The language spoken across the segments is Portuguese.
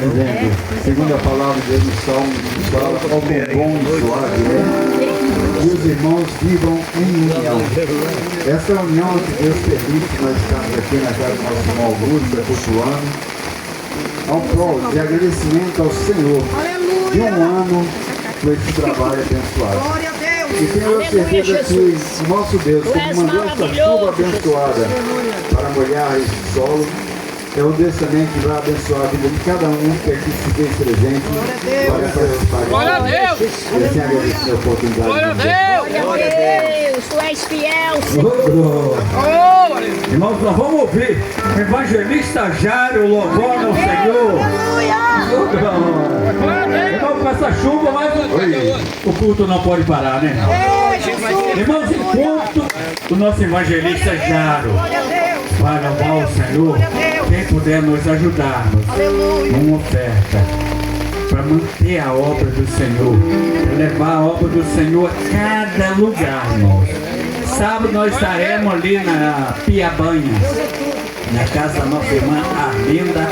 dizendo, segundo a palavra de Deus no Salmo, fala como bom e suave é, e os irmãos vivam em união. Essa união que Deus permite, nós estamos aqui na casa do nosso irmão Augusto, cultuando, ao prol de agradecimento ao Senhor de um ano por esse trabalho abençoado. E tenho certeza que o nosso Deus, como mandou essa chuva abençoada para molhar esse solo, é o Deus também que vai abençoar a vida de cada um que aqui se fez presente. Glória a Deus! Eu tenho agradecido a oportunidade. Glória a Deus! Glória a Deus! Tu és fiel, Senhor! Irmãos, nós vamos ouvir o evangelista Jário louvando ao Senhor. Irmão, com essa chuva, mas o culto não pode parar, né? Irmãos, enquanto o nosso evangelista Jário vai louvar o Senhor, quem puder nos ajudar numa oferta para manter a obra do Senhor, para levar a obra do Senhor a cada lugar, irmãos. Sábado nós estaremos ali na Piabanha, na casa da nossa irmã Arlinda.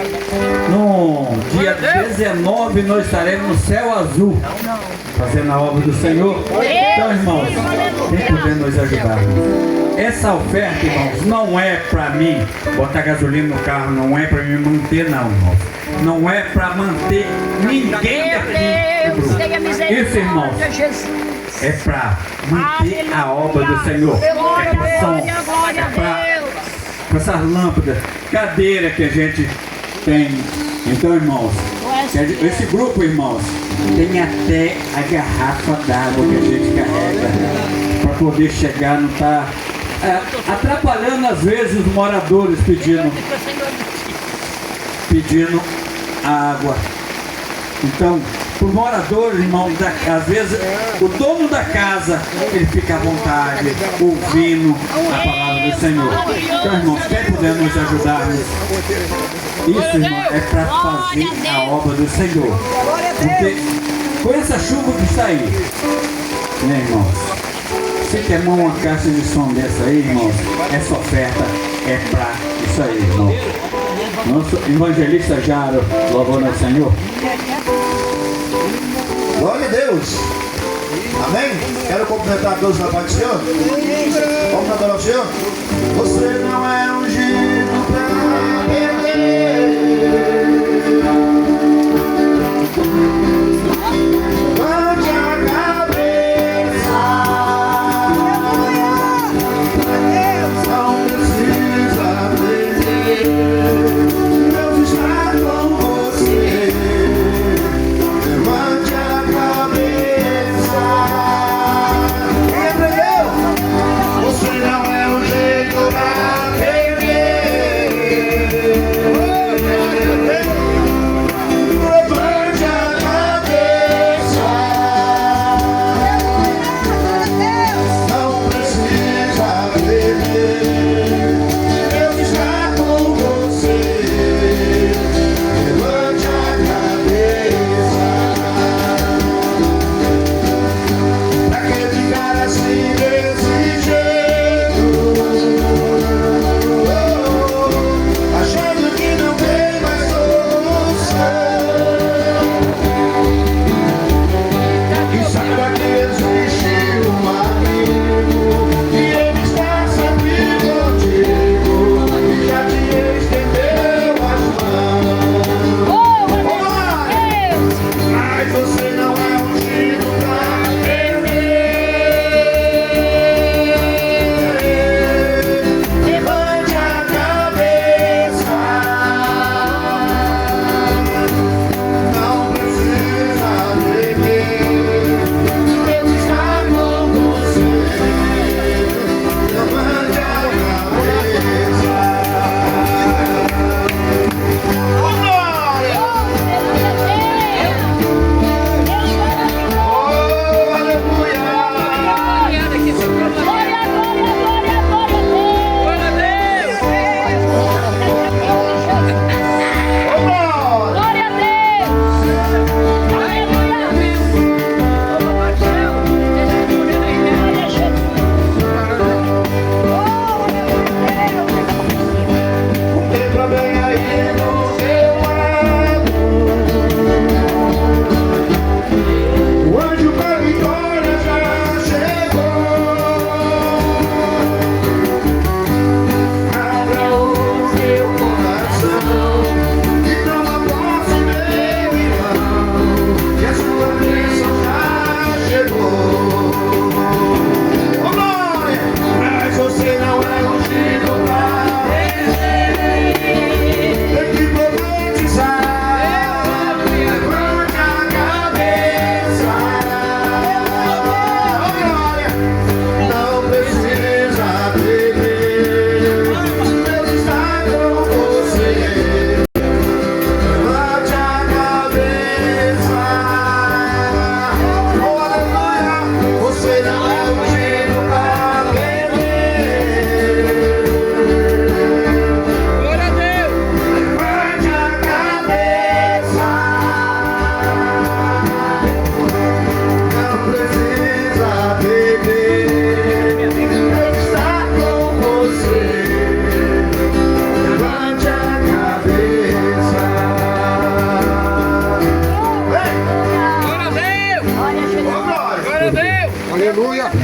No dia 19 nós estaremos no Céu Azul, fazendo a obra do Senhor. Então, irmãos, quem puder nos ajudar. Essa oferta, irmãos, não é para mim botar gasolina no carro, não é para me manter, não, irmãos. Não é para manter ninguém aqui. Isso, irmãos, é para manter a obra do Senhor. É para som, é para essas lâmpadas, cadeira que a gente tem. Então, irmãos, esse grupo, irmãos, tem até a garrafa d'água que a gente carrega para poder chegar, não tá atrapalhando às vezes os moradores pedindo água. Então, os moradores, irmãos, às vezes o dono da casa, ele fica à vontade, ouvindo a palavra do Senhor. Então, irmãos, quem puder nos ajudar isso, irmão, é para fazer a obra do Senhor. Porque com essa chuva que está aí, né, irmãos? Você quer uma caixa de som dessa aí, irmãos? Essa oferta é para isso aí, irmão. Nosso evangelista Jário, louvando ao Senhor. Glória a Deus. Amém? Quero cumprimentar a todos na paz do Senhor. Vamos adorar o Senhor? Você não é ungido para perder. Levante a cabeça. Não precisa temer. Deus está com você. Levante a cabeça. Entendeu? Você não é um jeito pra perder.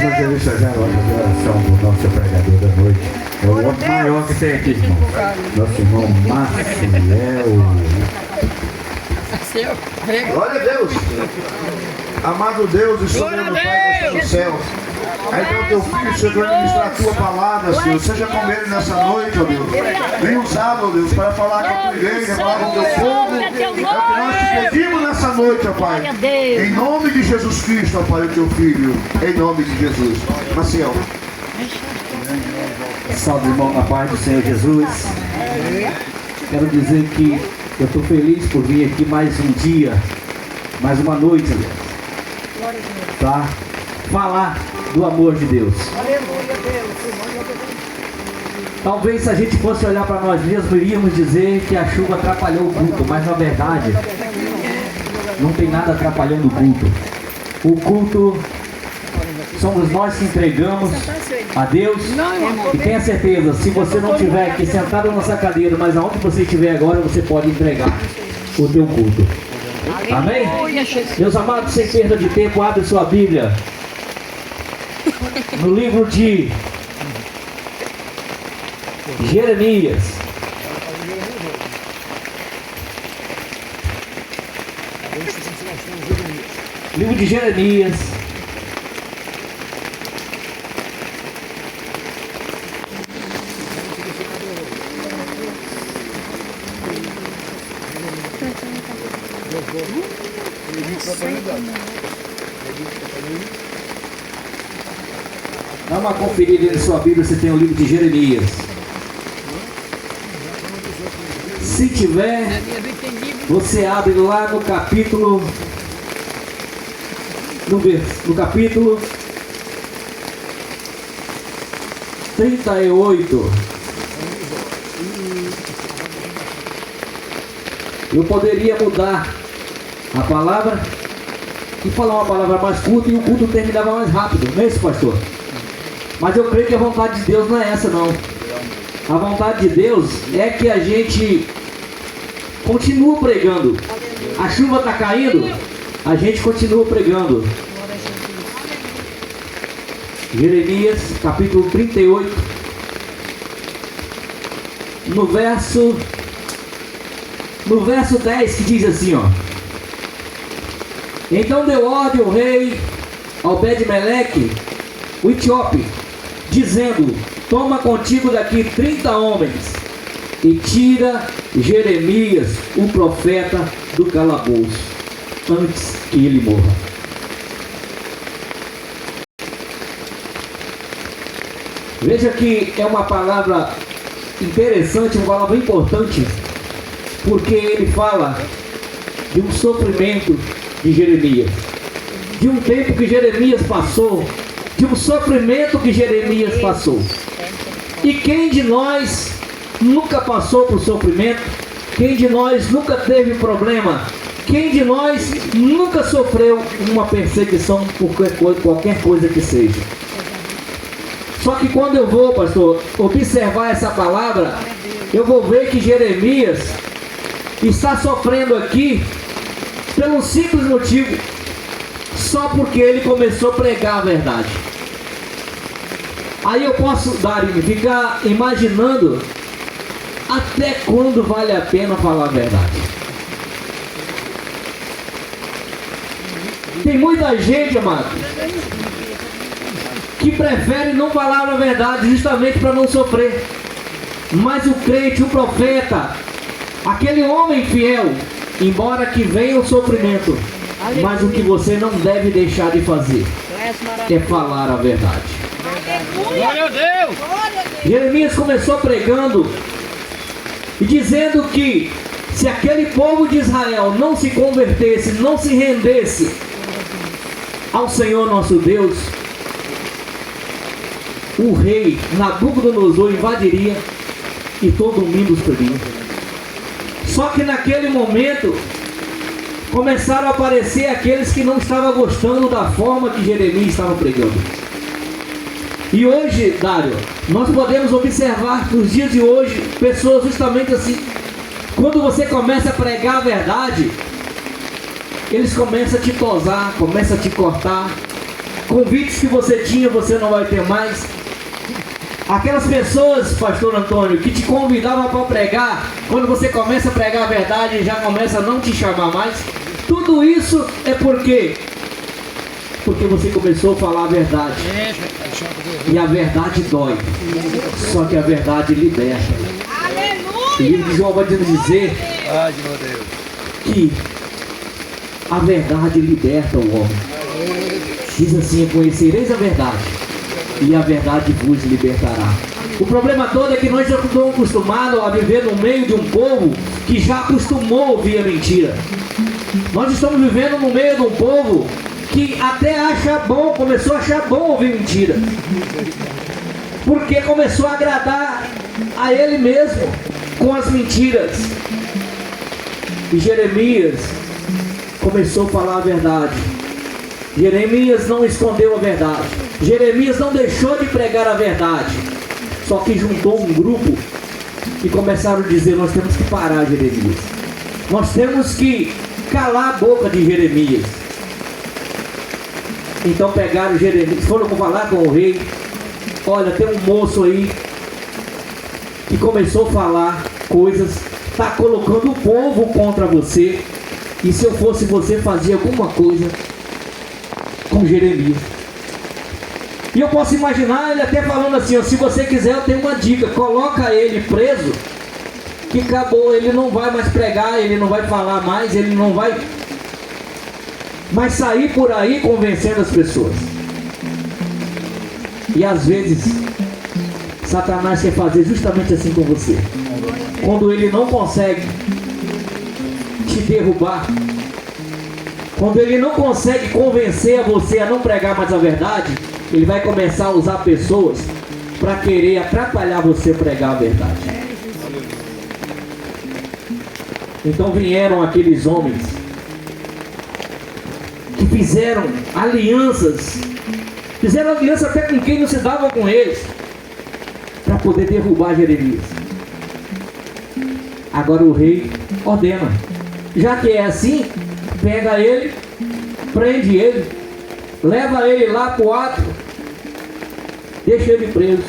evangelista já olha a oração do nosso pregador da noite. É o homem maior que tem aqui, irmão. Nosso irmão Maciel. Glória a Deus. Amado Deus e soberano Pai que está no céu. Aí então teu filho chegou a ministrar a tua palavra, Senhor. Seja com ele nessa noite, ó Deus. Vem usado, ó Deus, para falar com a tua igreja, falar com o teu povo. É o que nós te pedimos nessa noite, ó Pai. Em nome de Jesus Cristo, ó Pai, o teu filho. Em nome de Jesus. Maciel. Salve, irmão, na paz do Senhor Jesus. Quero dizer que eu estou feliz por vir aqui mais um dia, mais uma noite, aliás, tá? Falar do amor de Deus. Talvez se a gente fosse olhar para nós mesmos, iríamos dizer que a chuva atrapalhou o culto, mas na verdade não tem nada atrapalhando o culto. O culto somos nós que entregamos a Deus. E tenha certeza, se você não estiver aqui sentado nessa cadeira, mas aonde você estiver agora, você pode entregar o teu culto. Amém? Meus amados, sem perda de tempo, abre sua Bíblia no livro de Jeremias. Livro de Jeremias. Dá uma conferida em sua Bíblia se tem o livro de Jeremias. Se tiver, você abre lá no capítulo, no capítulo 38. Eu poderia mudar a palavra e falar uma palavra mais curta e o culto terminava mais rápido, não é isso, pastor? Mas eu creio que a vontade de Deus não é essa, não. A vontade de Deus é que a gente continue pregando. A chuva está caindo, a gente continua pregando. Jeremias, capítulo 38, no verso 10, que diz assim, ó: Então deu ordem o rei Obed-Meleque, o etíope, dizendo: Toma contigo daqui 30 homens e tira Jeremias, o profeta, do calabouço, antes que ele morra. Veja que é uma palavra interessante, uma palavra importante, porque ele fala de um sofrimento de Jeremias, de um tempo que Jeremias passou, de um sofrimento que Jeremias passou. E quem de nós nunca passou por sofrimento? Quem de nós nunca teve problema? Quem de nós nunca sofreu uma perseguição por qualquer coisa que seja? Só que quando eu vou, pastor, observar essa palavra, eu vou ver que Jeremias está sofrendo aqui pelo simples motivo, só porque ele começou a pregar a verdade. Aí eu posso, ficar imaginando até quando vale a pena falar a verdade. Tem muita gente, amado, que prefere não falar a verdade justamente para não sofrer. Mas o crente, o profeta, aquele homem fiel, embora que venha o sofrimento, mas o que você não deve deixar de fazer é falar a verdade. Glória a Deus! Jeremias começou pregando e dizendo que se aquele povo de Israel não se convertesse, não se rendesse ao Senhor nosso Deus, o rei Nabucodonosor invadiria e todo mundo seria. Só que naquele momento começaram a aparecer aqueles que não estavam gostando da forma que Jeremias estava pregando. E hoje, Dário, nós podemos observar nos dias de hoje pessoas justamente assim. Quando você começa a pregar a verdade, eles começam a te tosar, começam a te cortar, convites que você tinha, você não vai ter mais. Aquelas pessoas, pastor Antônio, que te convidavam para pregar, quando você começa a pregar a verdade, já começa a não te chamar mais. Tudo isso é porque você começou a falar a verdade. E a verdade dói. Só que a verdade liberta. O livro de João vai nos dizer que a verdade liberta o homem. Diz assim: conhecereis a verdade, e a verdade vos libertará. O problema todo é que nós já estamos acostumados a viver no meio de um povo que já acostumou a ouvir a mentira. Nós estamos vivendo no meio de um povo que até acha bom, começou a achar bom ouvir mentira, porque começou a agradar a ele mesmo com as mentiras. E Jeremias começou a falar a verdade. Jeremias não escondeu a verdade. Jeremias não deixou de pregar a verdade. Só que juntou um grupo e começaram a dizer: nós temos que parar Jeremias. Nós temos que calar a boca de Jeremias. Então pegaram Jeremias, foram falar com o rei. Olha, tem um moço aí que começou a falar coisas, está colocando o povo contra você. E se eu fosse você, fazia alguma coisa com Jeremias. E eu posso imaginar ele até falando assim: ó, se você quiser, eu tenho uma dica, coloca ele preso, que acabou, ele não vai mais pregar, ele não vai falar mais, ele não vai mais sair por aí convencendo as pessoas. E às vezes Satanás quer fazer justamente assim com você. Quando ele não consegue te derrubar, quando ele não consegue convencer a você a não pregar mais a verdade, ele vai começar a usar pessoas para querer atrapalhar você a pregar a verdade. Então vieram aqueles homens que fizeram aliança até com quem não se dava com eles, para poder derrubar Jeremias. Agora o rei ordena: já que é assim, pega ele, prende ele, leva ele lá para o ato, deixa ele preso.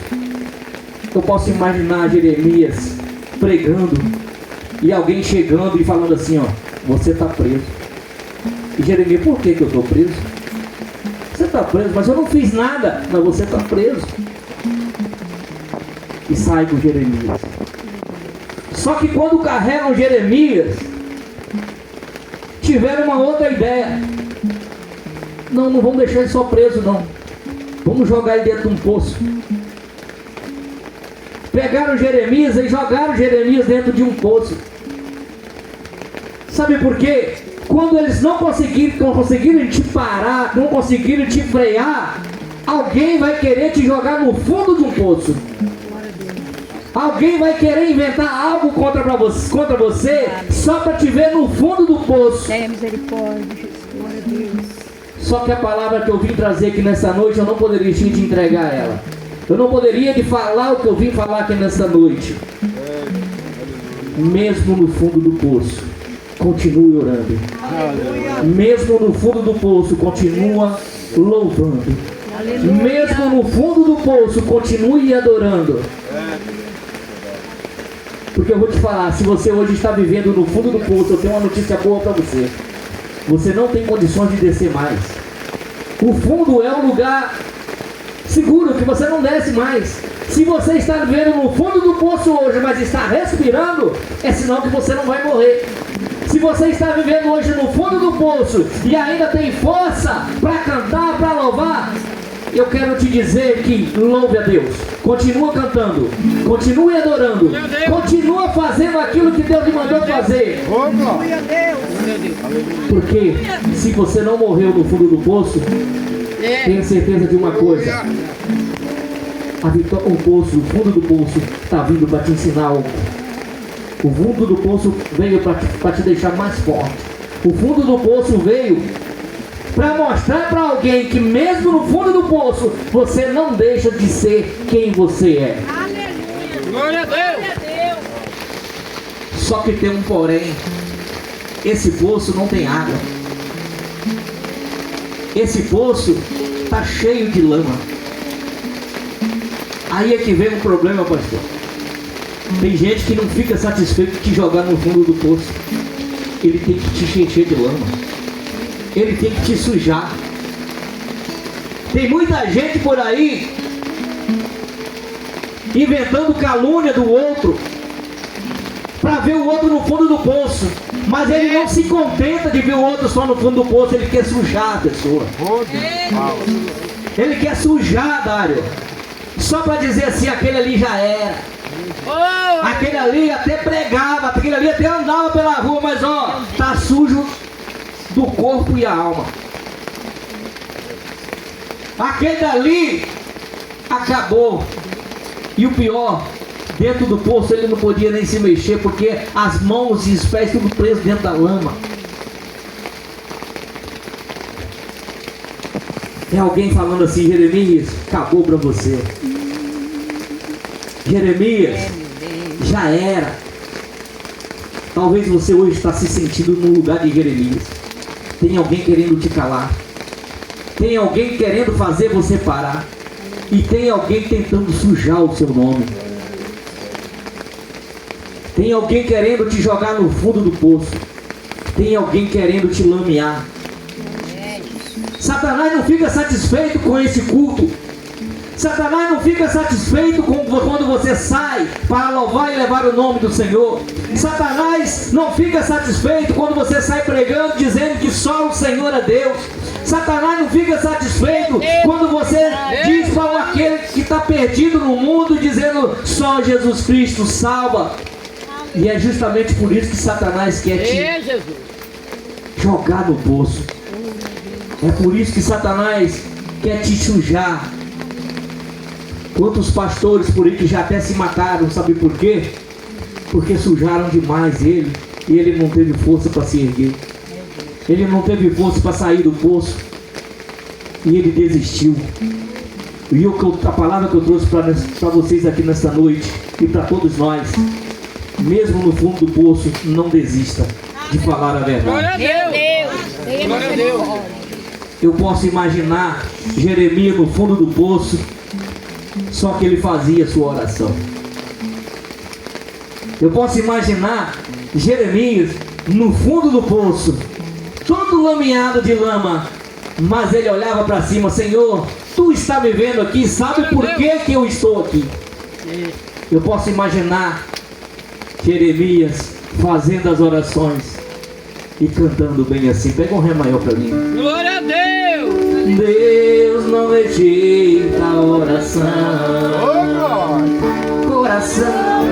Eu posso imaginar Jeremias pregando e alguém chegando e falando assim: ó, você está preso. E Jeremias: por que eu estou preso? Você está preso, mas eu não fiz nada. Mas você está preso. E sai com Jeremias. Só que quando carregam Jeremias, tiveram uma outra ideia. Não vamos deixar ele só preso, não. Vamos jogar ele dentro de um poço. Pegaram Jeremias e jogaram Jeremias dentro de um poço. Sabe por quê? Quando eles não conseguiram te parar, não conseguiram te frear, alguém vai querer te jogar no fundo de um poço. Alguém vai querer inventar algo contra você só para te ver no fundo do poço. Tenha misericórdia, Jesus. Glória a Deus. Só que a palavra que eu vim trazer aqui nessa noite, eu não poderia te entregar ela. Eu não poderia te falar o que eu vim falar aqui nessa noite. Mesmo no fundo do poço, continue orando. Aleluia. Mesmo no fundo do poço, continua louvando. Aleluia. Mesmo no fundo do poço, continue adorando. Porque eu vou te falar, se você hoje está vivendo no fundo do poço, eu tenho uma notícia boa para você. Você não tem condições de descer mais. O fundo é um lugar seguro que você não desce mais. Se você está vivendo no fundo do poço hoje, mas está respirando, é sinal que você não vai morrer. Se você está vivendo hoje no fundo do poço e ainda tem força para cantar, para louvar, eu quero te dizer que louve a Deus. Continua cantando, continue adorando, continua fazendo aquilo que Deus lhe mandou fazer. Glória a Deus. Porque se você não morreu no fundo do poço, tenha certeza de uma coisa: o fundo do poço está vindo para te ensinar algo. O fundo do poço veio para te deixar mais forte. O fundo do poço veio para mostrar para alguém que mesmo no fundo do poço, você não deixa de ser quem você é. Aleluia. Glória a Deus. Glória a Deus. Só que tem um porém: esse poço não tem água. Esse poço está cheio de lama. Aí é que vem um problema, pastor. Tem gente que não fica satisfeito de te jogar no fundo do poço. Ele tem que te encher de lama. Ele tem que te sujar. Tem muita gente por aí inventando calúnia do outro para ver o outro no fundo do poço. Mas ele não se contenta de ver o outro só no fundo do poço. Ele quer sujar a pessoa. Ele quer sujar, Dário. Só para dizer assim, aquele ali já era. Aquele ali até pregava, aquele ali até andava pela rua, mas ó, tá sujo do corpo e a alma. Aquele dali acabou. E o pior, dentro do poço ele não podia nem se mexer, porque as mãos e os pés tudo presos dentro da lama. É alguém falando assim: Jeremias, acabou para você. Jeremias, já era. Talvez você hoje está se sentindo no lugar de Jeremias. Tem alguém querendo te calar. Tem alguém querendo fazer você parar. E tem alguém tentando sujar o seu nome. Tem alguém querendo te jogar no fundo do poço. Tem alguém querendo te lamear. Satanás não fica satisfeito com esse culto. Satanás não fica satisfeito quando você sai para louvar e levar o nome do Senhor. Satanás não fica satisfeito quando você sai pregando, dizendo que só o Senhor é Deus. Satanás não fica satisfeito quando você diz para aquele que está perdido no mundo, dizendo só Jesus Cristo salva. E é justamente por isso que Satanás quer te jogar no poço. É por isso que Satanás quer te sujar. Quantos pastores por aí que já até se mataram, sabe por quê? Porque sujaram demais ele, e ele não teve força para se erguer. Ele não teve força para sair do poço, e ele desistiu. E a palavra que eu trouxe para vocês aqui nesta noite, e para todos nós: mesmo no fundo do poço, não desista de falar a verdade. Glória a Deus! Glória a Deus! Eu posso imaginar Jeremias no fundo do poço, só que ele fazia sua oração. Eu posso imaginar Jeremias no fundo do poço, todo lameado de lama, mas ele olhava para cima: Senhor, Tu está me vendo aqui, sabe por que eu estou aqui? Eu posso imaginar Jeremias fazendo as orações e cantando bem assim. Pega um ré maior para mim. Glória a Deus! Deus não rejeita a oração. Coração.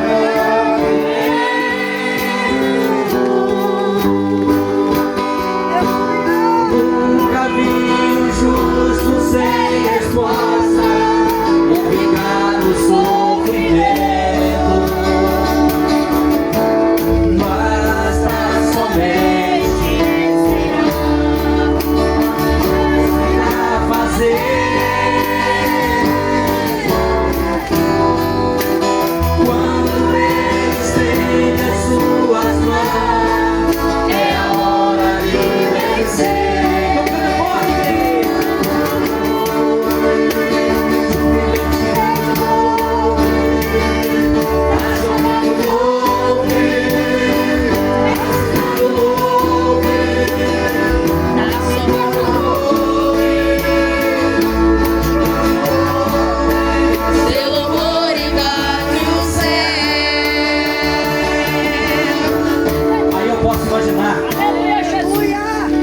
Nunca vi um justo sem resposta, ficar no sofrimento. Basta somente esperar fazer. Quando Ele estende as suas mãos, é a hora de vencer.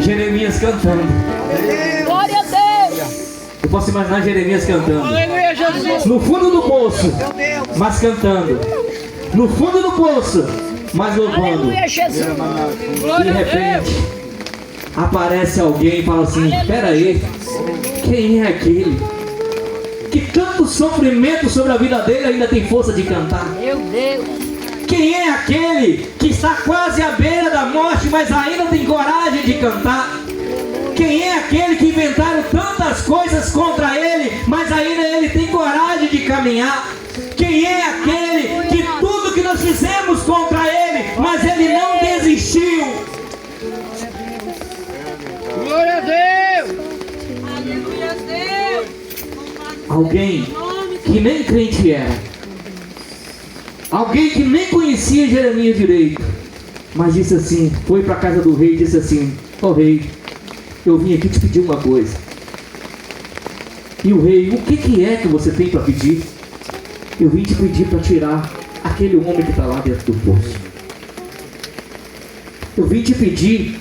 Jeremias cantando. Glória a Deus. Eu posso imaginar Jeremias cantando. Aleluia, Jesus! No fundo do poço, mas cantando. No fundo do poço, mas louvando. Aleluia, Jesus. De Glória a Deus! repente, aparece alguém e fala assim: espera aí, quem é aquele que tanto sofrimento sobre a vida dele ainda tem força de cantar? Meu Deus. Quem é aquele que está quase à beira da morte, mas ainda tem coragem de cantar? Quem é aquele que inventaram tantas coisas contra ele, mas ainda ele tem coragem de caminhar? Quem é aquele que tudo que nós fizemos contra ele, mas ele não desistiu? Glória a Deus! Aleluia, Deus. alguém que nem crente era, alguém que nem conhecia Jeremias direito, mas disse assim, foi para a casa do rei e disse assim: ó rei, eu vim aqui te pedir uma coisa. E o rei: o que é que você tem para pedir? Eu vim te pedir para tirar aquele homem que está lá dentro do poço. Eu vim te pedir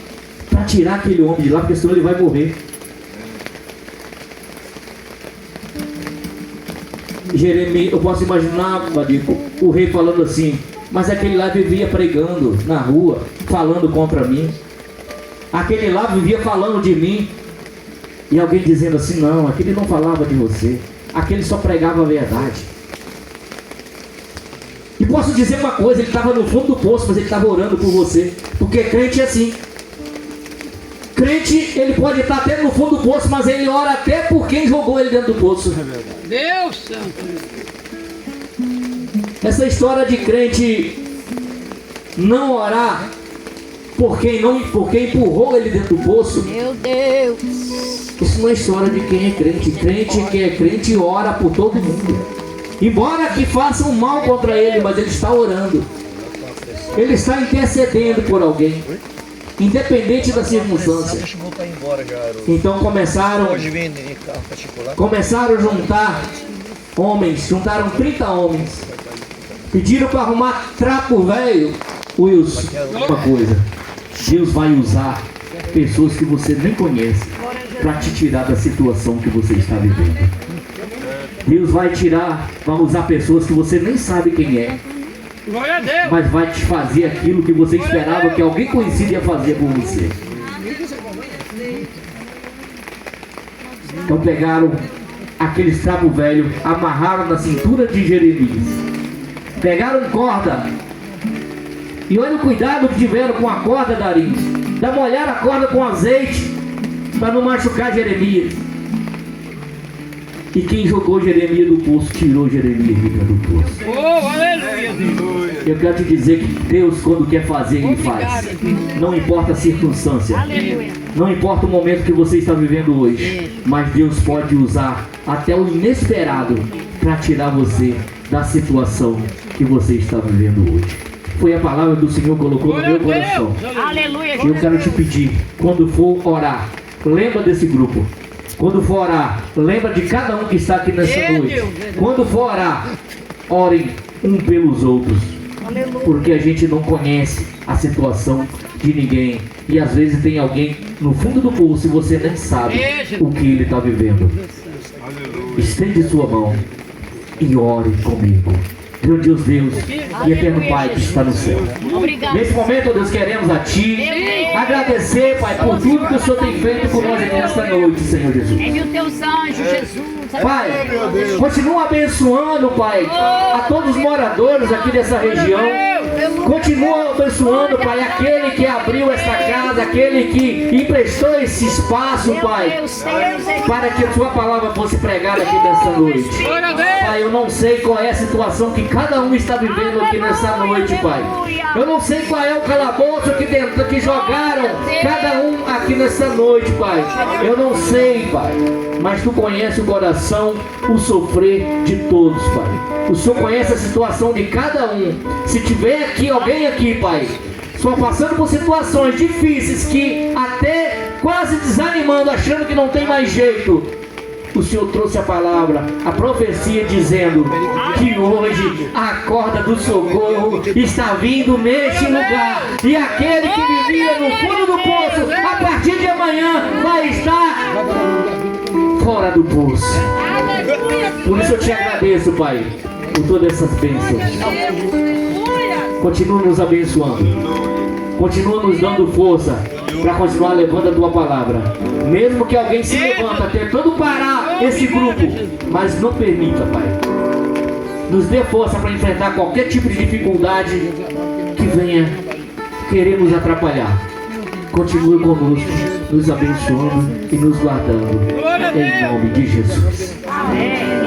para tirar aquele homem de lá, porque senão ele vai morrer. Jeremias, eu posso imaginar, Madico, o rei falando assim: mas aquele lá vivia pregando na rua, falando contra mim. Aquele lá vivia falando de mim. E alguém dizendo assim: não, aquele não falava de você, aquele só pregava a verdade. E posso dizer uma coisa: ele estava no fundo do poço, mas ele estava orando por você. Porque crente é assim. Crente, ele pode estar até no fundo do poço, mas ele ora até por quem jogou ele dentro do poço. Deus santo. Essa história de crente não orar por quem empurrou ele dentro do poço, Meu Deus. isso não é história de quem é crente. Crente que é crente ora por todo mundo. Embora que façam mal contra ele, mas ele está orando. Ele está intercedendo por alguém, independente da circunstância. Então começaram a juntar homens, juntaram 30 homens, pediram para arrumar trapo velho. Wilson, uma coisa: Deus vai usar pessoas que você nem conhece para te tirar da situação que você está vivendo. Deus vai usar pessoas que você nem sabe quem é, Glória a Deus. mas vai te fazer aquilo que você esperava que alguém conhecido ia fazer por você. Então pegaram aqueles trapos velhos, amarraram na cintura de Jeremias, pegaram corda, e olha o cuidado que tiveram com a corda, Darim. Molharam a corda com azeite para não machucar Jeremias. E quem jogou Jeremias do poço, tirou Jeremias de dentro do poço. Oh, aleluia. Eu quero te dizer que Deus, quando quer fazer, Ele faz. Não importa a circunstância, não importa o momento que você está vivendo hoje, mas Deus pode usar até o inesperado para tirar você da situação que você está vivendo hoje. Foi a palavra do Senhor que colocou no meu coração. Aleluia. Eu quero te pedir, quando for orar, lembra desse grupo. Quando for orar, lembra de cada um que está aqui nessa noite. Quando for orar, orem um pelos outros. Porque a gente não conhece a situação de ninguém. E às vezes tem alguém no fundo do poço e você nem sabe o que ele está vivendo. Estende sua mão e ore comigo. Grandioso Deus e eterno Pai que está no céu. Obrigado. Nesse momento, Deus, queremos a Ti agradecer, Pai, por tudo que o Senhor tem feito por nós aqui nesta noite, Senhor Jesus. Envia os teus anjos, Jesus. Pai, continua abençoando, Pai, a todos os moradores aqui dessa região. Continua abençoando, Pai, aquele que abriu esta casa, aquele que emprestou esse espaço, Pai, para que a Sua palavra fosse pregada aqui nesta noite. Pai, eu não sei qual é a situação que cada um está vivendo aqui nessa noite, Pai. Eu não sei qual é o calabouço que jogaram cada um aqui nessa noite, Pai. Eu não sei, Pai, mas Tu conhece o coração, o sofrer de todos, Pai. O Senhor conhece a situação de cada um. Se tiver aqui alguém aqui, Pai, só passando por situações difíceis, que até quase desanimando, achando que não tem mais jeito, o Senhor trouxe a palavra, a profecia, dizendo que hoje a corda do socorro está vindo neste lugar. E aquele que vivia no fundo do poço, a partir de amanhã vai estar fora do poço. Por isso eu te agradeço, Pai, por todas essas bênçãos. Continua nos abençoando. Continua nos dando força para continuar levando a Tua palavra. Mesmo que alguém se levanta, tentando parar esse grupo, mas não permita, Pai. Nos dê força para enfrentar qualquer tipo de dificuldade que venha querer nos atrapalhar. Continue conosco, nos abençoando e nos guardando. Em nome de Jesus. Amém.